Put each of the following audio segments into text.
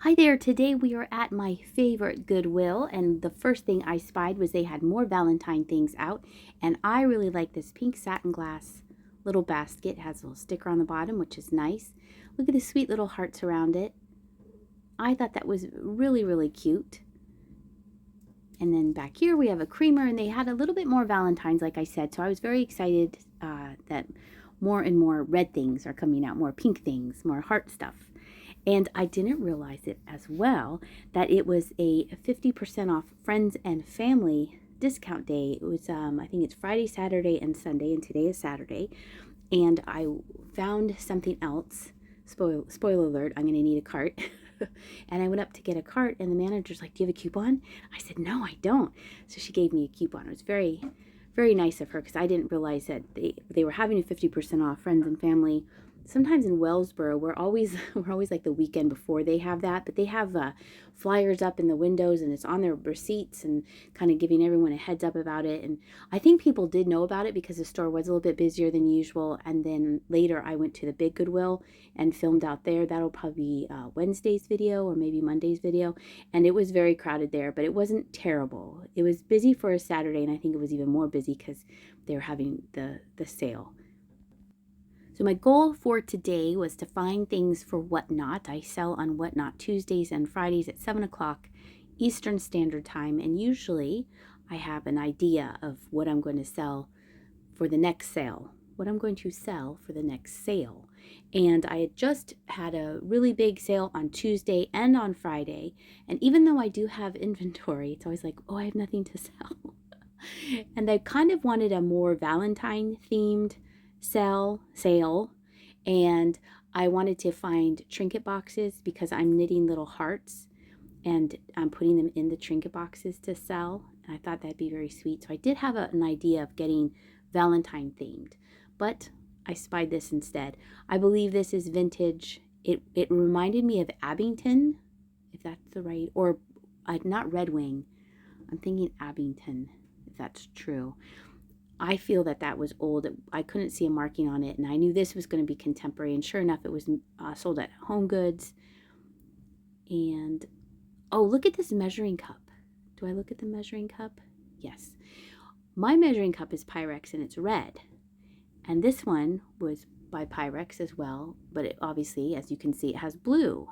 Hi there, today we are at my favorite Goodwill, and the first thing I spied was they had more Valentine things out, and I really like this pink satin glass little basket. It has a little sticker on the bottom, which is nice. Look at the sweet little hearts around it. I thought that was really cute. And then back here we have a creamer, and they had a little bit more Valentines, like I said, so I was very excited that more and more red things are coming out, more pink things, more heart stuff. And I didn't realize it as well that it was a 50% off friends and family discount day. It was, I think it's Friday, Saturday, and Sunday, and today is Saturday. And I found something else. Spoiler alert, I'm going to need a cart. And I went up to get a cart, and the manager's like, "Do you have a coupon?" I said, "No, I don't." So she gave me a coupon. It was very nice of her, because I didn't realize that they were having a 50% off friends and family. Sometimes in Wellsboro, we're always like the weekend before they have that, but they have flyers up in the windows, and it's on their receipts, and kind of giving everyone a heads up about it. And I think people did know about it because the store was a little bit busier than usual. And then later I went to the big Goodwill and filmed out there. That'll probably be Wednesday's video or maybe Monday's video. And it was very crowded there, but it wasn't terrible. It was busy for a Saturday, and I think it was even more busy because they were having the sale. So my goal for today was to find things for Whatnot. I sell on Whatnot Tuesdays and Fridays at 7 o'clock Eastern Standard Time, and usually I have an idea of what I'm going to sell for the next sale. And I had just had a really big sale on Tuesday and on Friday, and even though I do have inventory, it's always like, oh, I have nothing to sell. And I kind of wanted a more Valentine themed sale, and I wanted to find trinket boxes because I'm knitting little hearts and I'm putting them in the trinket boxes to sell, and I thought that'd be very sweet. So I did have an idea of getting Valentine themed, but I spied this instead. I believe this is vintage. It reminded me of Abington, if that's the right, or not Red Wing. I'm thinking Abington, if that's true. I feel that was old. I couldn't see a marking on it, and I knew this was going to be contemporary, and sure enough, it was sold at Home Goods. And, oh, look at this measuring cup. Do I look at the measuring cup? Yes. My measuring cup is Pyrex, and it's red. And this one was by Pyrex as well, but it obviously, as you can see, it has blue.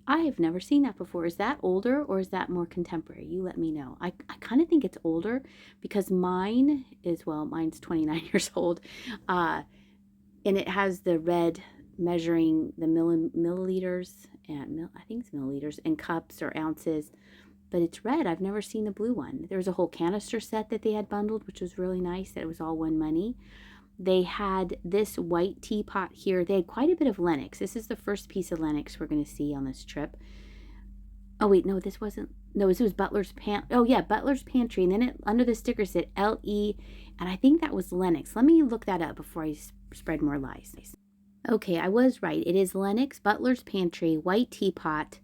I have never seen that before. Is that older or is that more contemporary? You let me know. I kind of think it's older because mine's 29 years old. And it has the red measuring the milliliters, and I think it's milliliters, and cups or ounces. But it's red. I've never seen the blue one. There was a whole canister set that they had bundled, which was really nice, that it was all one money. They had this white teapot here. They had quite a bit of Lenox. This is the first piece of Lenox we're going to see on this trip. Oh, wait, no, this wasn't. No, this was Butler's Pantry. Oh, yeah, Butler's Pantry. And then under the sticker said LE, and I think that was Lenox. Let me look that up before I spread more lies. Okay, I was right. It is Lenox, Butler's Pantry, white teapot.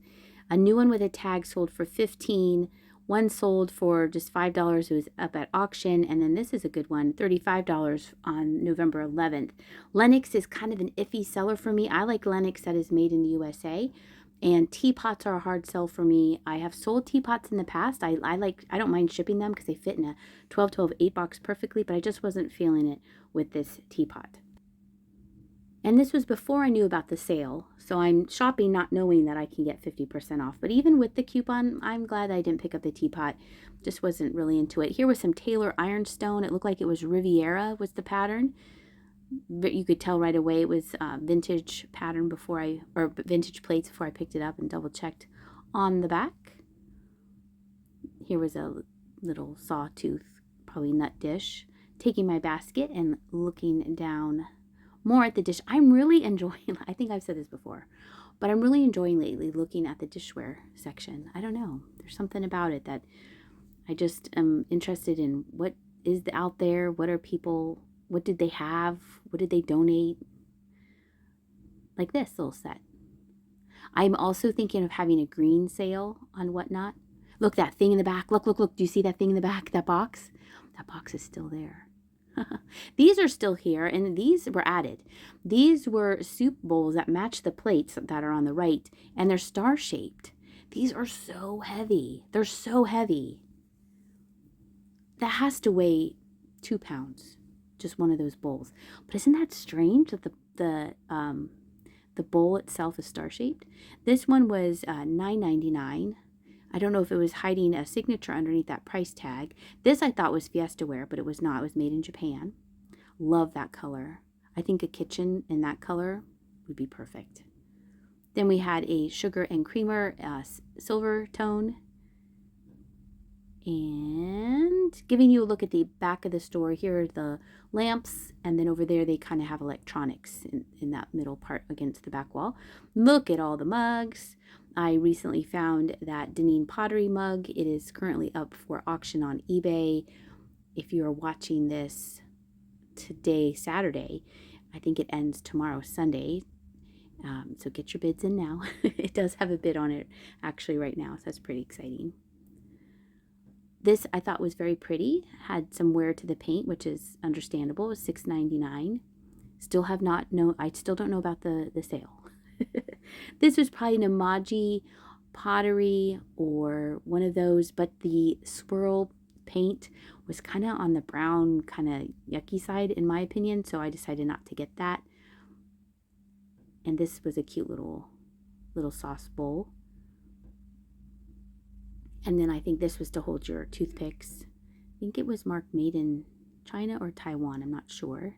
A new one with a tag sold for $15. One sold for just $5. It was up at auction. And then this is a good one, $35 on November 11th. Lenox is kind of an iffy seller for me. I like Lenox that is made in the USA. And teapots are a hard sell for me. I have sold teapots in the past. I don't mind shipping them because they fit in a 12-12 8 box perfectly, but I just wasn't feeling it with this teapot. And this was before I knew about the sale, so I'm shopping not knowing that I can get 50% off. But even with the coupon, I'm glad I didn't pick up the teapot. Just wasn't really into it. Here was some Taylor ironstone. It looked like it was Riviera was the pattern, but you could tell right away it was vintage pattern vintage plates before I picked it up and double checked on the back. Here was a little sawtooth, probably nut dish. Taking my basket and looking down more at the dish. I'm really enjoying, I think I've said this before, but I'm really enjoying lately looking at the dishware section. I don't know. There's something about it that I just am interested in. What is out there? What did they have? What did they donate? Like this little set. I'm also thinking of having a green sale on Whatnot. Look, that thing in the back. Look. Do you see that thing in the back? That box? That box is still there. These are still here, and these were added. These were soup bowls that match the plates that are on the right, and they're star-shaped. These are so heavy. They're so heavy. That has to weigh 2 pounds, just one of those bowls. But isn't that strange that the bowl itself is star-shaped? This one was $9.99. I don't know if it was hiding a signature underneath that price tag. This I thought was Fiesta ware, but it was not. It was made in Japan. Love that color. I think a kitchen in that color would be perfect. Then we had a sugar and creamer silver tone. And giving you a look at the back of the store, here are the lamps, and then over there they kind of have electronics in that middle part against the back wall. Look at all the mugs. I recently found that Deneen pottery mug. It is currently up for auction on eBay. If you are watching this today, Saturday, I think it ends tomorrow, Sunday. So get your bids in now. It does have a bid on it actually right now, so that's pretty exciting. This I thought was very pretty. Had some wear to the paint, which is understandable. It was $6.99. I still don't know about the sale. This was probably an Namaji pottery or one of those, but the swirl paint was kind of on the brown, kind of yucky side in my opinion, so I decided not to get that. And this was a cute little sauce bowl. And then I think this was to hold your toothpicks. I think it was marked made in China or Taiwan. I'm not sure.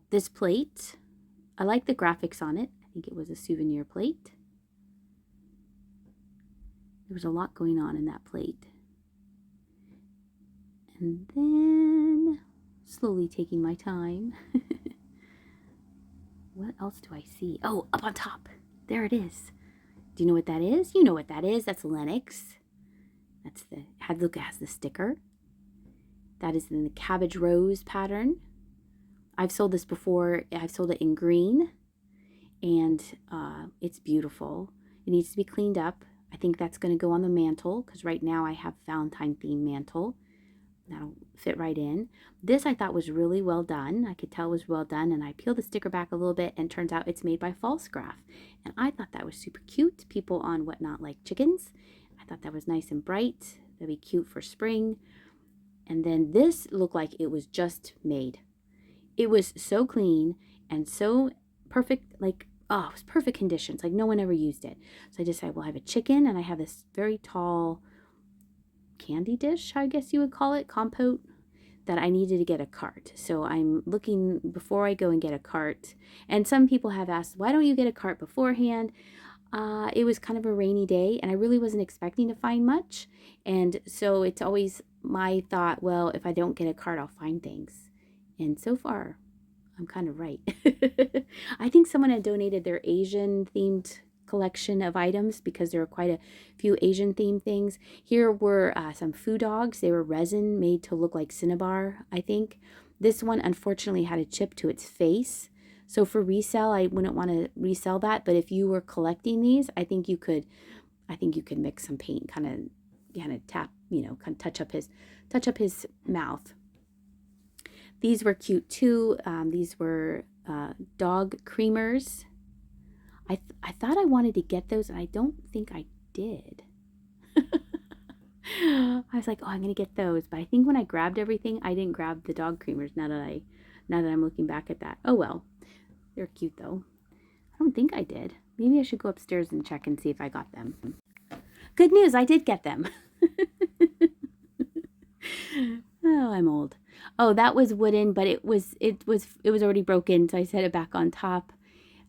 This plate. I like the graphics on it. I think it was a souvenir plate. There was a lot going on in that plate. And then, slowly taking my time. What else do I see? Oh, up on top. There it is. Do you know what that is? You know what that is. That's Lennox. Look, it has the sticker. That is in the cabbage rose pattern. I've sold this before. I've sold it in green. And it's beautiful. It needs to be cleaned up. I think that's going to go on the mantle, because right now I have Valentine themed mantle. That'll fit right in. This I thought was really well done. I could tell it was well done, and I peeled the sticker back a little bit, and turns out it's made by Falstaff. And I thought that was super cute. People on Whatnot like chickens. I thought that was nice and bright. That'd be cute for spring. And then this looked like it was just made. It was so clean and so perfect, like, oh, it was perfect conditions. Like no one ever used it. So I decided, well, I have a chicken, and I have this very tall candy dish, I guess you would call it, compote, that I needed to get a cart. So I'm looking before I go and get a cart. And some people have asked, why don't you get a cart beforehand? It was kind of a rainy day, and I really wasn't expecting to find much. And so it's always my thought, well, if I don't get a cart, I'll find things. And so far, I'm kind of right. I think someone had donated their Asian themed collection of items, because there were quite a few Asian themed things. Here were some food dogs. They were resin made to look like Cinnabar, I think. This one unfortunately had a chip to its face. So for resale, I wouldn't want to resell that, but if you were collecting these, I think you could mix some paint, kind of tap, kind of touch up his mouth. These were cute too. These were dog creamers. I thought I wanted to get those, and I don't think I did. I was like, oh, I'm going to get those. But I think when I grabbed everything, I didn't grab the dog creamers now that I'm looking back at that. Oh, well. They're cute, though. I don't think I did. Maybe I should go upstairs and check and see if I got them. Good news, I did get them. Oh, I'm old. Oh, that was wooden, but it was already broken, so I set it back on top.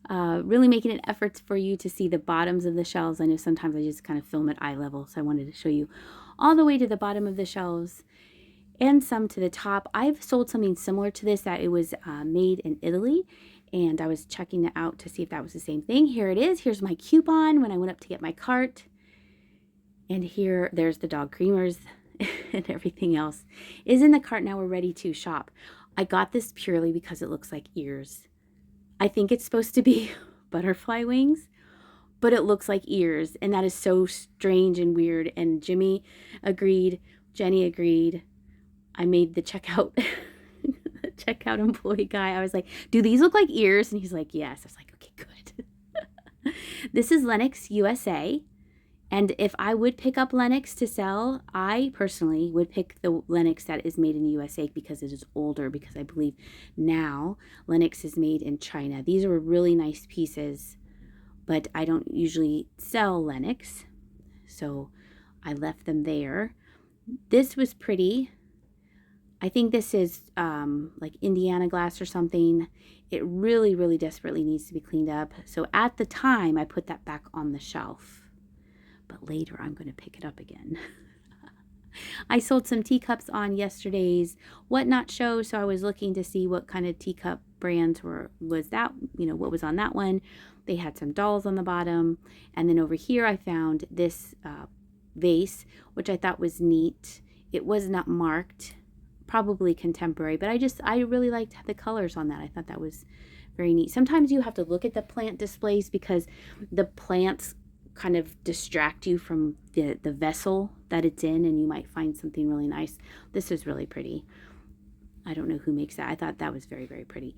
Really making an effort for you to see the bottoms of the shelves. I know sometimes I just kind of film at eye level, so I wanted to show you all the way to the bottom of the shelves and some to the top. I've sold something similar to this that it was made in Italy, and I was checking it out to see if that was the same thing. Here it is. Here's my coupon when I went up to get my cart. And there's the dog creamers and everything else is in the cart. Now we're ready to shop. I got this purely because it looks like ears. I think it's supposed to be butterfly wings, but it looks like ears. And that is so strange and weird. And Jimmy agreed. Jenny agreed. I made the checkout checkout employee guy. I was like, do these look like ears? And he's like, yes. I was like, okay, good. This is Lenox USA. And if I would pick up Lenox to sell, I personally would pick the Lenox that is made in the USA because it is older, because I believe now Lenox is made in China. These are really nice pieces, but I don't usually sell Lenox, so I left them there. This was pretty. I think this is like Indiana glass or something. It really, really desperately needs to be cleaned up. So at the time, I put that back on the shelf. But later I'm going to pick it up again. I sold some teacups on yesterday's Whatnot show, so I was looking to see what kind of teacup brands was that, what was on that one. They had some dolls on the bottom. And then over here I found this vase, which I thought was neat. It was not marked, probably contemporary, but I really liked the colors on that. I thought that was very neat. Sometimes you have to look at the plant displays because the plants kind of distract you from the vessel that it's in, and you might find something really nice. This is really pretty. I don't know who makes that. I thought that was very, very pretty.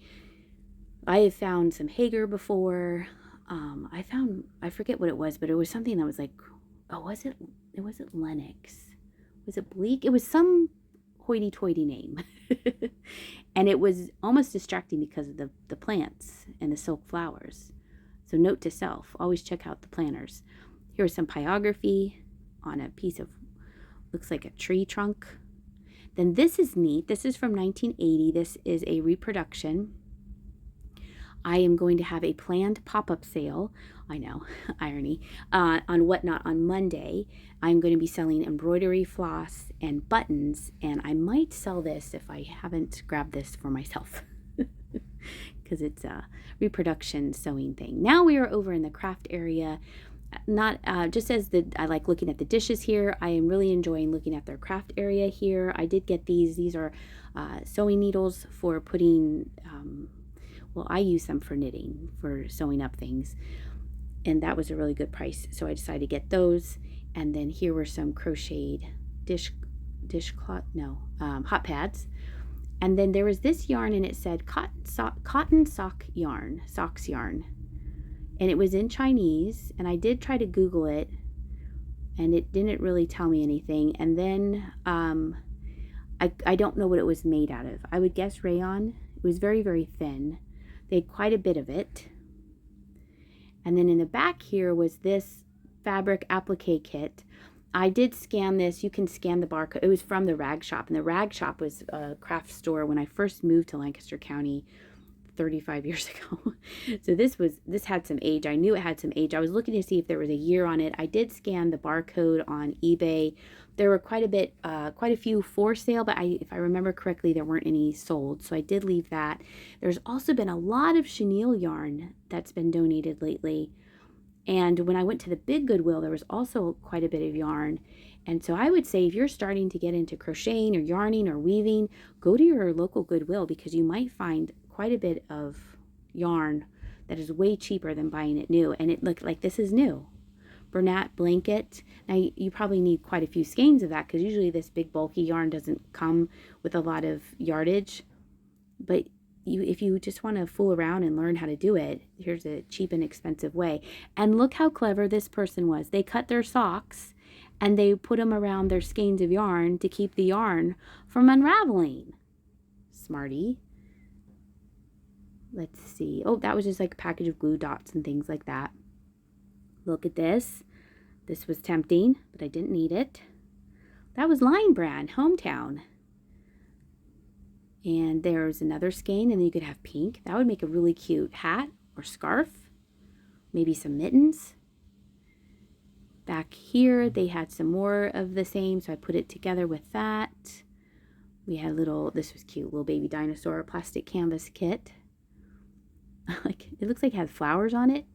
I have found some Hager before. I forget what it was, but it was something that was like, it wasn't Lenox. Was it Bleak? It was some hoity-toity name. And it was almost distracting because of the plants and the silk flowers. So note to self, always check out the planters. Here's some pyrography on a piece of, looks like a tree trunk. Then this is neat. This is from 1980. This is a reproduction. I am going to have a planned pop-up sale. I know, irony, on Whatnot on Monday. I'm going to be selling embroidery floss and buttons, and I might sell this if I haven't grabbed this for myself. Because it's a reproduction sewing thing. Now we are over in the craft area. Not just as I like looking at the dishes here. I am really enjoying looking at their craft area here. I did get these. These are sewing needles for putting, well, I use them for knitting, for sewing up things. And that was a really good price. So I decided to get those. And then here were some crocheted dishcloth, hot pads. And then there was this yarn, and it said cotton sock yarn, socks yarn. And it was in Chinese, and I did try to Google it, and it didn't really tell me anything. And then I don't know what it was made out of. I would guess rayon. It was very, very thin. They had quite a bit of it. And then in the back here was this fabric applique kit. I did scan this. You can scan the barcode. It was from the rag shop, and the rag shop was a craft store when I first moved to Lancaster County 35 years ago. So this had some age. I knew it had some age. I was looking to see if there was a year on it. I did scan the barcode on eBay. There were quite a few for sale, but if I remember correctly, there weren't any sold. So I did leave that. There's also been a lot of chenille yarn that's been donated lately. And when I went to the big Goodwill, there was also quite a bit of yarn. And so I would say if you're starting to get into crocheting or yarning or weaving, go to your local Goodwill, because you might find quite a bit of yarn that is way cheaper than buying it new. And it looked like this is new. Bernat blanket. Now you probably need quite a few skeins of that, because usually this big bulky yarn doesn't come with a lot of yardage. But if you just want to fool around and learn how to do it, here's a cheap and expensive way. And look how clever this person was. They cut their socks and they put them around their skeins of yarn to keep the yarn from unraveling. Smarty. Let's see. Oh, that was just like a package of glue dots and things like that. Look at this. This was tempting, but I didn't need it. That was Line Brand, Hometown. And there's another skein, and then you could have pink. That would make a really cute hat or scarf. Maybe some mittens. Back here, they had some more of the same, so I put it together with that. We had this was cute, little baby dinosaur plastic canvas kit. It looks like it has flowers on it.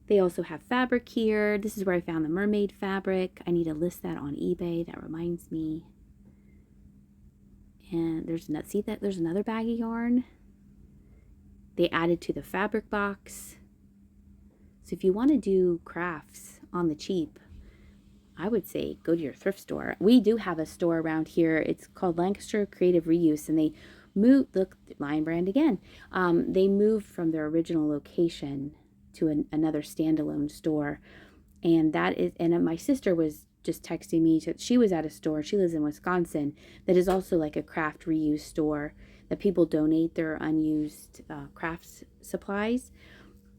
They also have fabric here. This is where I found the mermaid fabric. I need to list that on eBay. That reminds me. And there's another bag of yarn. They added to the fabric box. So if you want to do crafts on the cheap, I would say go to your thrift store. We do have a store around here. It's called Lancaster Creative Reuse, and they moved, look, Lion Brand again. They moved from their original location to another standalone store. And my sister was just texting me. She was at a store, she lives in Wisconsin, that is also like a craft reuse store that people donate their unused crafts supplies.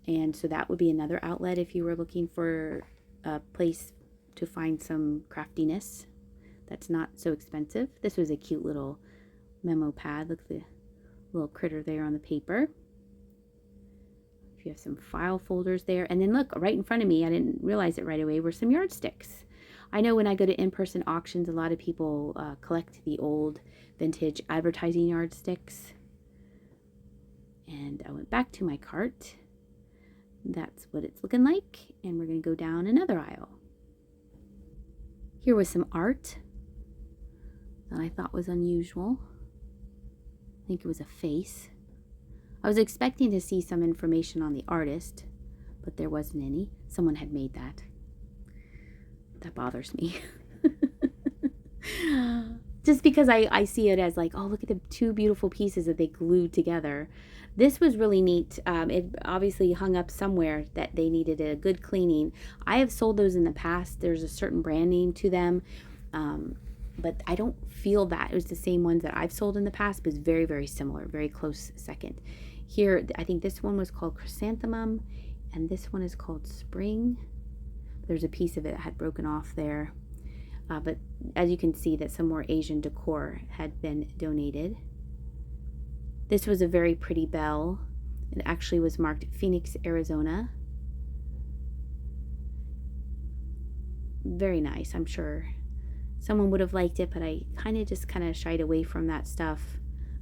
And so that would be another outlet if you were looking for a place to find some craftiness that's not so expensive. This was a cute little memo pad. Look at the little critter there on the paper. If you have some file folders there. And then look, right in front of me, I didn't realize it right away, were some yardsticks. I know when I go to in-person auctions, a lot of people collect the old vintage advertising yardsticks. And I went back to my cart. That's what it's looking like. And we're going to go down another aisle. Here was some art that I thought was unusual. I think it was a face. I was expecting to see some information on the artist, but there wasn't any. Someone had made that. That bothers me. Just because I see it as like, oh, look at the two beautiful pieces that they glued together. This was really neat. It obviously hung up somewhere that they needed a good cleaning. I have sold those in the past. There's a certain brand name to them. But I don't feel that it was the same ones that I've sold in the past, but it's very, very similar, very close second. Here, I think this one was called Chrysanthemum, and this one is called Spring. There's a piece of it that had broken off there. But as you can see, that some more Asian decor had been donated. This was a very pretty bell. It actually was marked Phoenix, Arizona. Very nice, I'm sure. Someone would have liked it, but I kind of shied away from that stuff.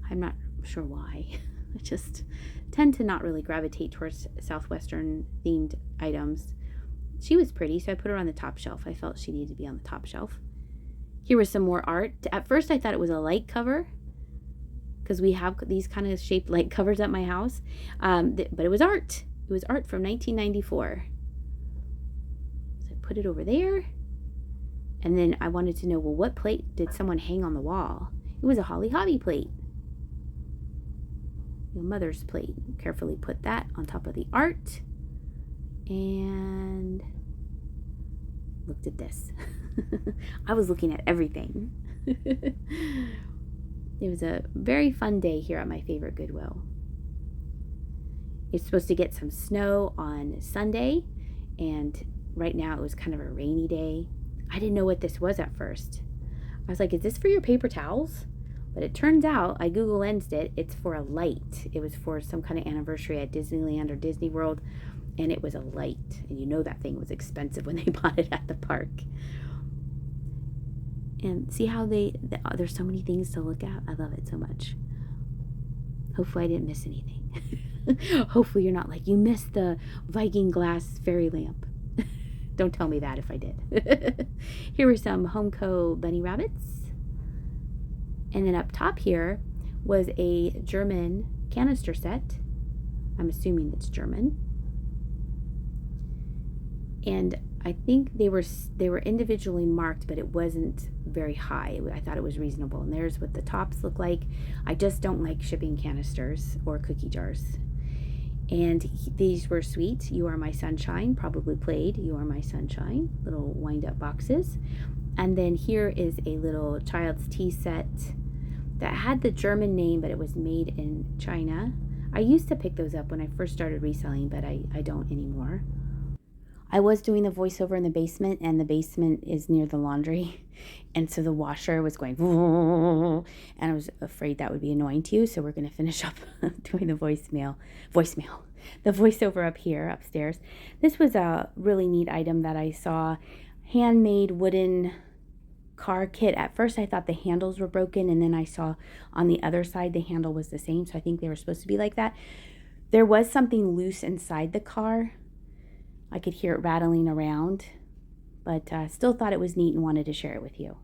I'm not sure why. I just tend to not really gravitate towards Southwestern themed items. She was pretty, so I put her on the top shelf. I felt she needed to be on the top shelf. Here was some more art. At first I thought it was a light cover, because we have these kind of shaped light covers at my house. But it was art. It was art from 1994. So I put it over there. And then I wanted to know, well, what plate did someone hang on the wall? It was a Holly Hobby plate. Your mother's plate. Carefully put that on top of the art. And looked at this. I was looking at everything. It was a very fun day here at my favorite Goodwill. It's supposed to get some snow on Sunday, and right now it was kind of a rainy day. I didn't know what this was at first. I was like, is this for your paper towels? But it turns out, I Google Lensed it, it's for a light. It was for some kind of anniversary at Disneyland or Disney World, and it was a light. And you know that thing was expensive when they bought it at the park. And see how there's so many things to look at. I love it so much. Hopefully I didn't miss anything. Hopefully you're not like, you missed the Viking glass fairy lamp. Don't tell me that if I did. Here were some Homeco bunny rabbits. And then up top here was a German canister set. I'm assuming it's German. And I think they were individually marked, but it wasn't very high. I thought it was reasonable. And there's what the tops look like. I just don't like shipping canisters or cookie jars. And these were sweet. You Are My Sunshine, probably played You Are My Sunshine, little wind-up boxes. And then here is a little child's tea set that had the German name, but it was made in China. I used to pick those up when I first started reselling, but I don't anymore. I was doing the voiceover in the basement, and the basement is near the laundry. And so the washer was going, and I was afraid that would be annoying to you. So we're going to finish up doing the voicemail, the voiceover up here, upstairs. This was a really neat item that I saw, handmade wooden car kit. At first I thought the handles were broken, and then I saw on the other side the handle was the same. So I think they were supposed to be like that. There was something loose inside the car. I could hear it rattling around, but still thought it was neat and wanted to share it with you.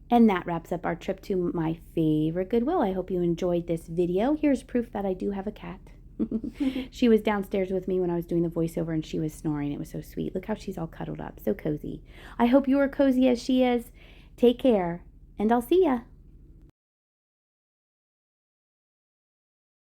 And that wraps up our trip to my favorite Goodwill. I hope you enjoyed this video. Here's proof that I do have a cat. She was downstairs with me when I was doing the voiceover and she was snoring. It was so sweet. Look how she's all cuddled up. So cozy. I hope you are cozy as she is. Take care, and I'll see ya.